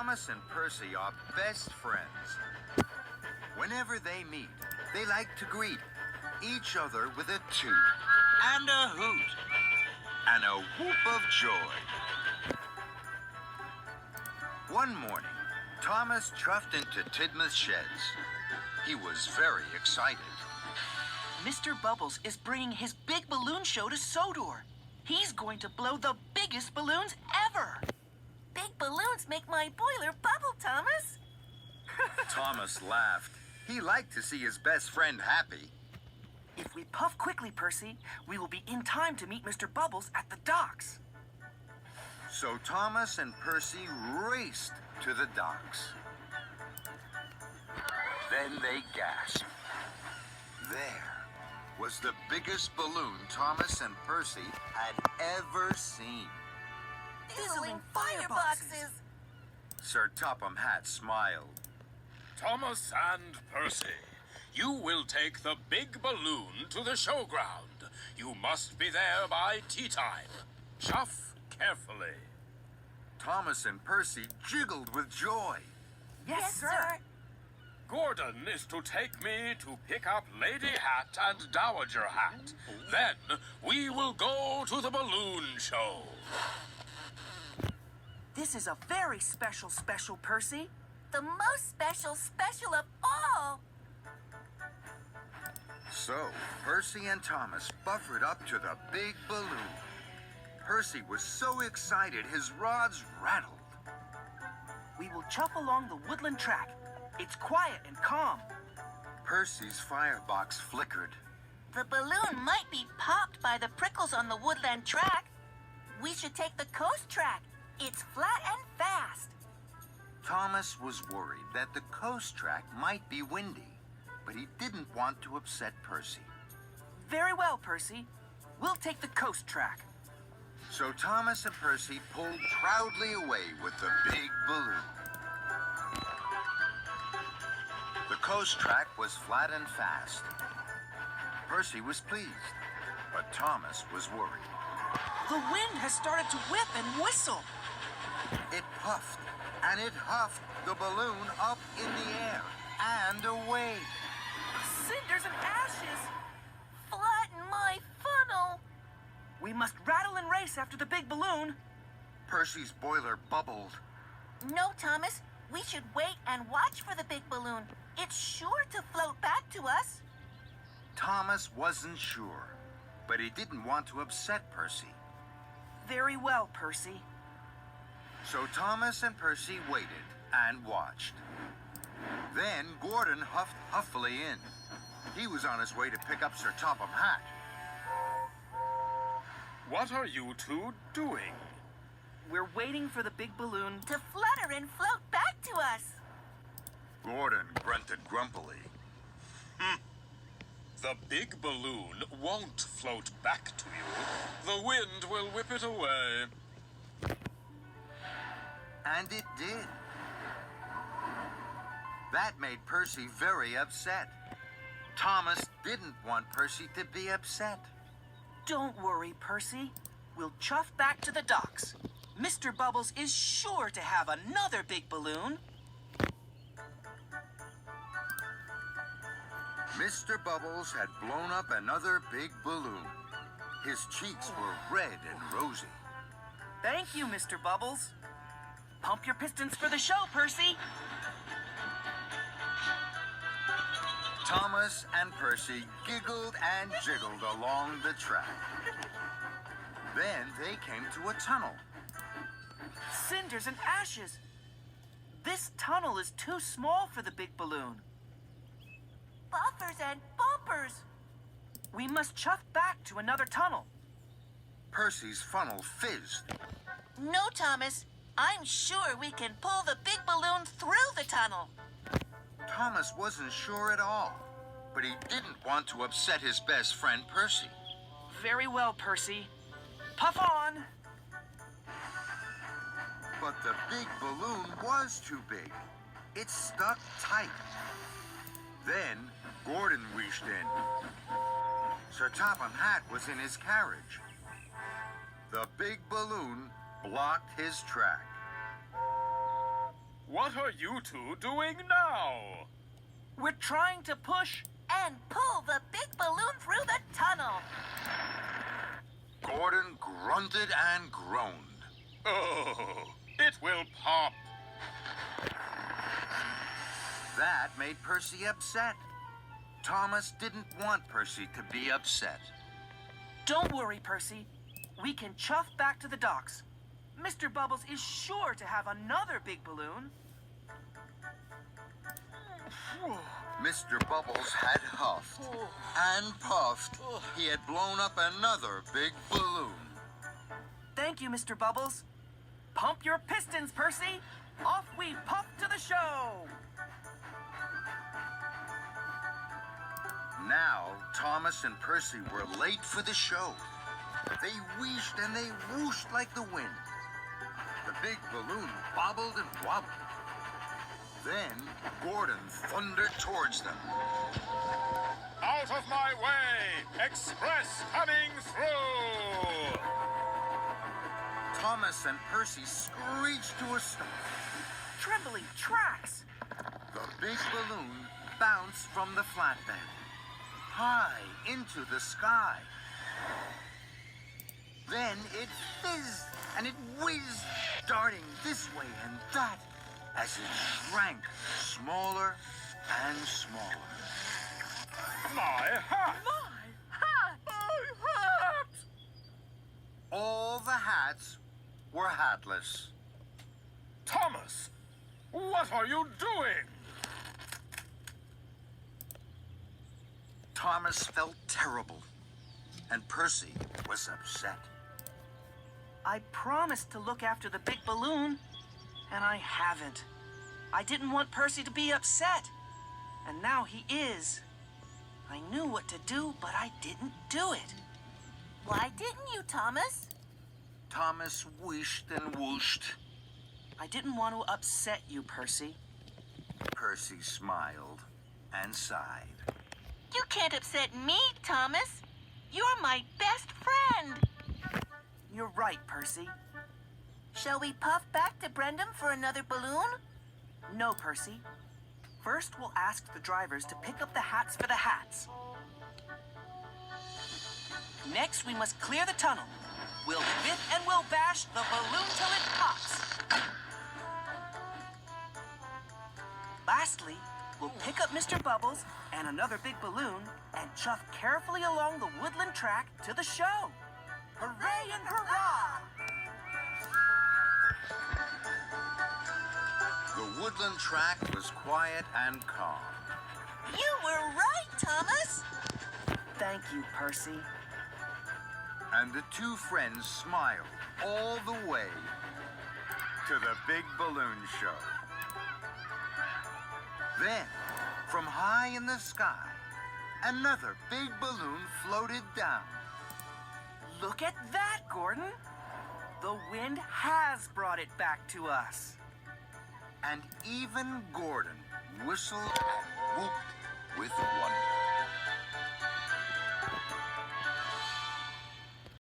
Thomas and Percy are best friends. Whenever they meet, they like to greet each other with a toot and a hoot and a whoop of joy. One morning, Thomas chuffed into Tidmouth's sheds. He was very excited. Mr. Bubbles is bringing his big balloon show to Sodor. He's going to blow the biggest balloons ever. Big balloons make my boiler bubble, Thomas. Thomas laughed. He liked to see his best friend happy. If we puff quickly, Percy, we will be in time to meet Mr. Bubbles at the docks. So Thomas and Percy raced to the docks. Then they gasped. There was the biggest balloon Thomas and Percy had ever seen. Fizzling fireboxes. Sir Topham Hatt smiled. Thomas and Percy, you will take the big balloon to the showground. You must be there by tea time. Chuff carefully. Thomas and Percy jiggled with joy. Yes, sir. Gordon is to take me to pick up Lady Hat and Dowager Hat. Then we will go to the balloon show. This is a very special, Percy. The most special of all. So, Percy and Thomas buffered up to the big balloon. Percy was so excited his rods rattled. We will chuff along the woodland track. It's quiet and calm. Percy's firebox flickered. The balloon might be popped by the prickles on the woodland track. We should take the coast track. It's flat and fast. Thomas was worried that the coast track might be windy, but he didn't want to upset Percy. Very well, Percy. We'll take the coast track. So Thomas and Percy pulled proudly away with the big balloon. The coast track was flat and fast. Percy was pleased, but Thomas was worried. The wind has started to whip and whistle. It puffed and it huffed the balloon up in the air and away. Cinders and ashes. Flatten my funnel. We must rattle and race after the big balloon. Percy's boiler bubbled. No, Thomas. We should wait and watch for the big balloon. It's sure to float back to us. Thomas wasn't sure, but he didn't want to upset Percy. Very well, Percy. So Thomas and Percy waited and watched. Then Gordon huffed huffily in. He was on his way to pick up Sir Topham Hatt. What are you two doing? We're waiting for the big balloon To flutter and float back to us. Gordon grunted grumpily. The big balloon won't float back to you. The wind will whip it away. And it did. That made Percy very upset. Thomas didn't want Percy to be upset. Don't worry, Percy. We'll chuff back to the docks. Mr. Bubbles is sure to have another big balloon. Mr. Bubbles had blown up another big balloon. His cheeks were red and rosy. Thank you, Mr. Bubbles. Pump your pistons for the show, Percy. Thomas and Percy giggled and jiggled along the track. Then they came to a tunnel. Cinders and ashes. This tunnel is too small for the big balloon. Buffers and bumpers. We must chuff back to another tunnel. Percy's funnel fizzed. No, Thomas. I'm sure we can pull the big balloon through the tunnel. Thomas wasn't sure at all, but he didn't want to upset his best friend Percy. Very well, Percy. Puff on. But the big balloon was too big. It stuck tight. Then Gordon reached in. Sir Topham Hatt was in his carriage. The big balloon blocked his track. What are you two doing now? We're trying to push. And pull the big balloon through the tunnel. Gordon grunted and groaned. Oh, it will pop. That made Percy upset. Thomas didn't want Percy to be upset. Don't worry, Percy. We can chuff back to the docks. Mr. Bubbles is sure to have another big balloon. Mr. Bubbles had huffed and puffed. He had blown up another big balloon. Thank you, Mr. Bubbles. Pump your pistons, Percy. Off we puff to the show. Now, Thomas and Percy were late for the show. They wheezed and they whooshed like the wind. The big balloon bobbled and wobbled. Then, Gordon thundered towards them. Out of my way! Express coming through! Thomas and Percy screeched to a stop. Trembling tracks. The big balloon bounced from the flatbed, high into the sky. Then it fizzed and it whizzed, darting this way and that, as it shrank smaller and smaller. My hat! My hat! All the hats were hatless. Thomas, what are you doing? Thomas felt terrible, and Percy was upset. I promised to look after the big balloon, and I haven't. I didn't want Percy to be upset, and now he is. I knew what to do, but I didn't do it. Why didn't you, Thomas? Thomas wheezed and whooshed. I didn't want to upset you, Percy. Percy smiled and sighed. You can't upset me, Thomas. You're my best friend. You're right, Percy. Shall we puff back to Brendam for another balloon? No, Percy. First, we'll ask the drivers to pick up the hats for the hats. Next, we must clear the tunnel. We'll bit and we'll bash the balloon till it pops. Lastly, we'll pick up Mr. Bubbles and another big balloon and chuff carefully along the woodland track to the show. Hooray and hurrah! The woodland track was quiet and calm. You were right, Thomas. Thank you, Percy. And the two friends smiled all the way to the big balloon show. Then, from high in the sky, another big balloon floated down. Look at that, Gordon. The wind has brought it back to us. And even Gordon whistled and whooped with wonder.